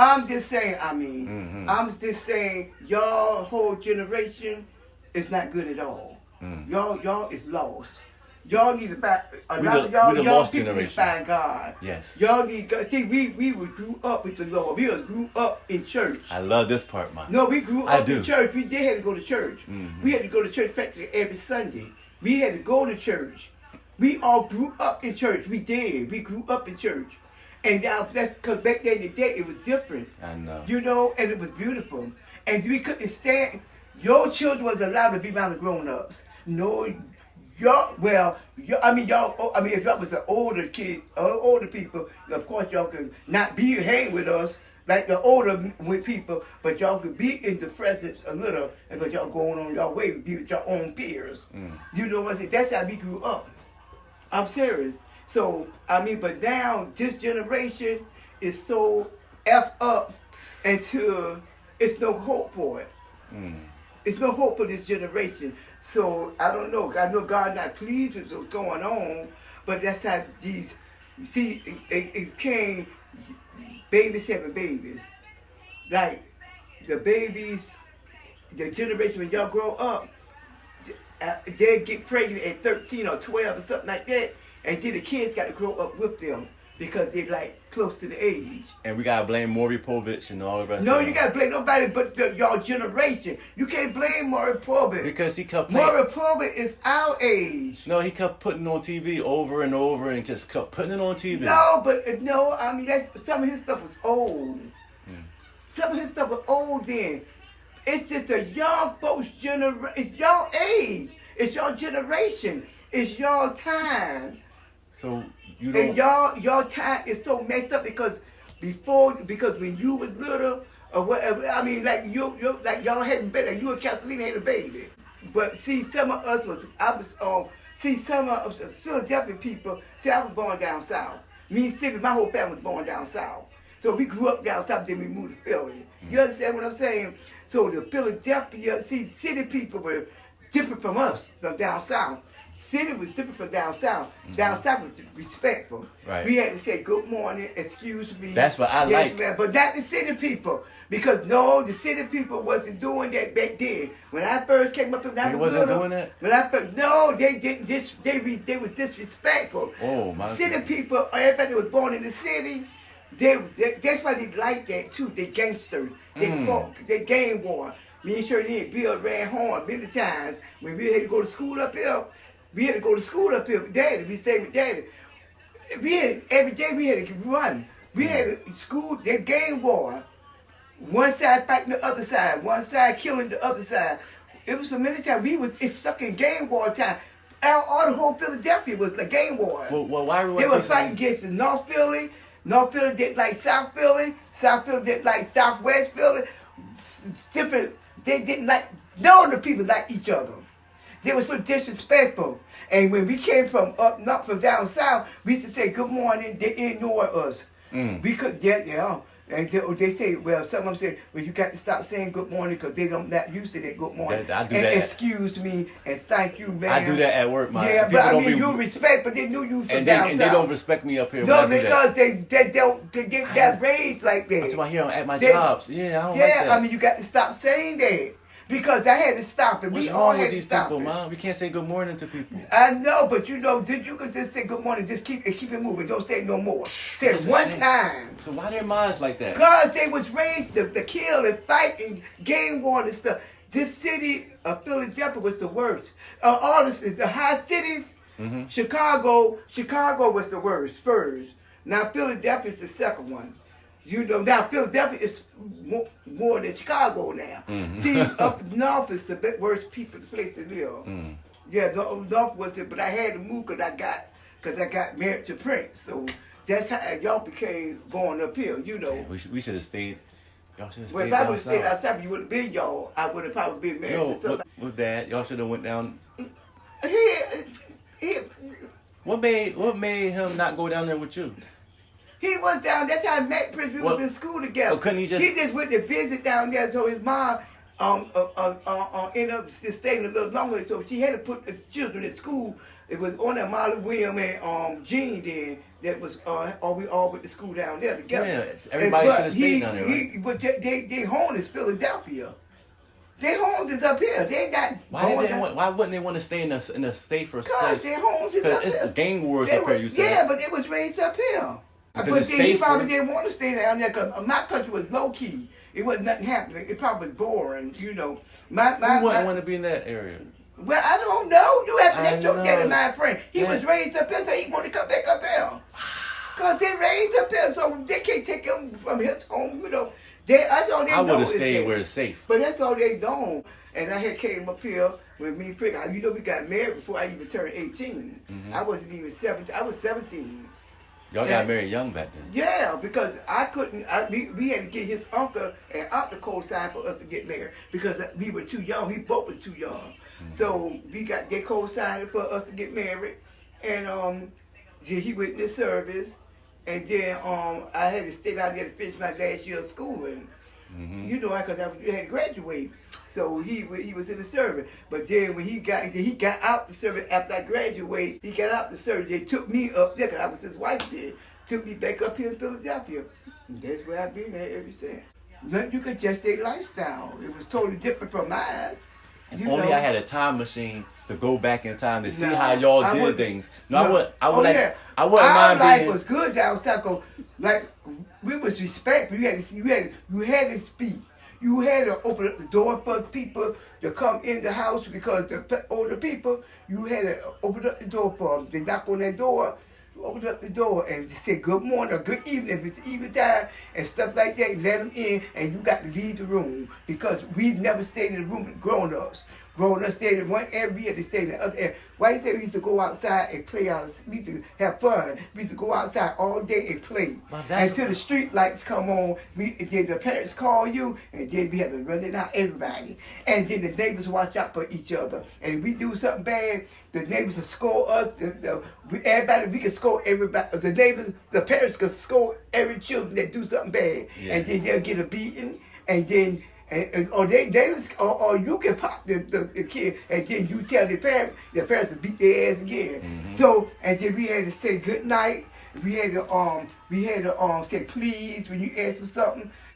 I'm just saying, I'm just saying, y'all whole generation is not good at all. Y'all is lost. Y'all need to find, a lot of y'all young people need to find God. Yes. Y'all need God. See, we grew up with the Lord. We grew up in church. I love this part, man. No, we grew up in church. We did have to go to church. We had to go to church practically every Sunday. We had to go to church. We all grew up in church. We did. We grew up in church. And that's because back then in the day, it was different. I know. You know, and it was beautiful. And we couldn't stand, your children was allowed to be around the grown-ups. No, y'all, if y'all was an older kid, older people, of course y'all could not be hang with us like the older people, but y'all could be in the presence a little, because y'all going on your way, be with your own peers. You know what I'm saying? That's how we grew up. I'm serious. So, but now, this generation is so F up until it's no hope for it. It's no hope for this generation. So, I don't know. I know God not pleased with what's going on, but that's how these, see, it came, babies having babies. Like, the babies, the generation when y'all grow up, they get pregnant at 13 or 12 or something like that. And then the kids got to grow up with them because they're like close to the age. And we gotta blame Maury Povich and all the rest. No, you gotta blame nobody but y'all generation. You can't blame Maury Povich because he kept playing. Maury Povich is our age. No, he kept putting on TV over and over and just kept putting it on TV. No, that's some of his stuff was old. Some of his stuff was old then. It's just a young folks generation. It's your age. It's your generation. It's your time. So you don't. And your time is so messed up because when you was little or whatever, like y'all hadn't been, like you and Kathleen had a baby. But see, some of us some of us Philadelphia people. See, I was born down south. Me and Sylvia, my whole family was born down south. So we grew up down south, then we moved to Philly. You understand what I'm saying? So the Philadelphia, city people were different from us, from down south. City was different from down south. Down south was respectful. Right. We had to say good morning, excuse me. That's what I like. Ma'am. But not the city people. Because no, the city people wasn't doing that back then. When I first came up and I was little, doing that? They didn't. They was disrespectful. Oh my City God. people, everybody was born in the city. That's why they like that too. They gangsters. They fought. They gang war. Me and Shirley and Bill ran hard many times when we had to go to school up here. We had to go to school up here with Daddy. We stayed with Daddy. Every day we had to run. We had school, that gang war. One side fighting the other side. One side killing the other side. It was so many times we was stuck in gang war time. All the whole Philadelphia was the gang war. Well, why they were fighting against the North Philly. North Philly didn't like South Philly. South Philly didn't like Southwest Philly. Different. They didn't like. None of the people liked each other. They were so disrespectful. And when we came from up north, from down south, we used to say good morning. They ignored us. We could, And they say, well, some of them say, well, you got to stop saying good morning because they don't not used to that good morning. I do that. Excuse me and thank you, man. I do that at work, man. Yeah, but you respect, but they knew you from down south. And they don't respect me up here. No, because they get that raised like that. That's why here at my jobs. Yeah, I don't like that. You got to stop saying that. Because I had to stop it. What's we all wrong had with to these stop people, it. man? We can't say good morning to people. I know, but you could just say good morning. Just keep it moving. Don't say it no more. Say it one time. So why their minds like that? Because they was raised to kill and fight and gang war and stuff. This city of Philadelphia was the worst. All this is the high cities. Chicago was the worst first. Now Philadelphia is the second one. Now Philadelphia is more than Chicago now. See, up north is the worst place to live. Yeah, north was it, but I had to move because I got married to Prince. So that's how y'all became going up here. We should have stayed. Y'all should have stayed. Well, if I would have stayed outside, you would have been y'all. I would have probably been married. No, with Dad, y'all should have went down. What made him not go down there with you? He was down. That's how I met Prince. We was in school together. Couldn't he just went to visit down there. So his mom ended up just staying a little longer. So she had to put the children at school. It was on that Molly William and Jean then. that was or we all went to school down there together. Yeah, everybody should have stayed down there, right? But their home is Philadelphia. Their homes is up here. They ain't got. Why wouldn't they want to stay in a safer place? Because their homes is up It's here. the gang wars up here, you said. Yeah, but it was raised up here. Because But it's then he safer. probably didn't want to stay down there because my country was low key. It wasn't nothing happening. It probably was boring, you know. Who wouldn't want to be in that area? Well, I don't know. You have to I they took that know. in my friend. He Yeah. was raised up here, so he wanted to come back up here. Because they raised up here, so they can't take him from his home, you know. That's all they I know would have is stayed that. where it's safe. But that's all they know. And I had came up here with me, you know, we got married before I even turned 18. I wasn't even 17. I was 17. Y'all got married young back then. Yeah, because I couldn't. We had to get his uncle and aunt to co-sign for us to get married because we were too young. We both was too young, so they co-signed for us to get married, and then he went in the service, and then I had to stay down there to finish my last year of schooling. You know, because I had to graduate. So he was in the service, but then when he got out the service after I graduated, he got out the service. They took me up there because I was his wife. Then took me back up here in Philadelphia. And that's where I've been at ever since. Nothing you could just their lifestyle. It was totally different from mine. If only I had a time machine to go back in time to see Nah, how y'all I did wouldn't. things. No. I wouldn't Our mind life being. was good down south. 'Cause, like we was respect. You had to speak. You had to open up the door for people to come in the house because the older people, you had to open up the door for them. They knock on that door, you open up the door and say good morning or good evening if it's evening time and stuff like that. Let them in and you got to leave the room because we never stayed in the room with grown-ups. Grown-ups stayed in one area, they stayed in the other area. Why you say we used to go outside and play out? We used to have fun. We used to go outside all day and play. Well, that's- Until the street lights come on, then the parents call you, and then we have to run it out everybody. And then the neighbors watch out for each other. And if we do something bad, the neighbors will scold us. We can scold everybody. The neighbors, the parents can scold every children that do something bad. Yeah. And then they'll get a beating, and then or you can pop the kid and then you tell the parents to beat their ass again. So and then we had to say good night. We had to say please when you ask for something.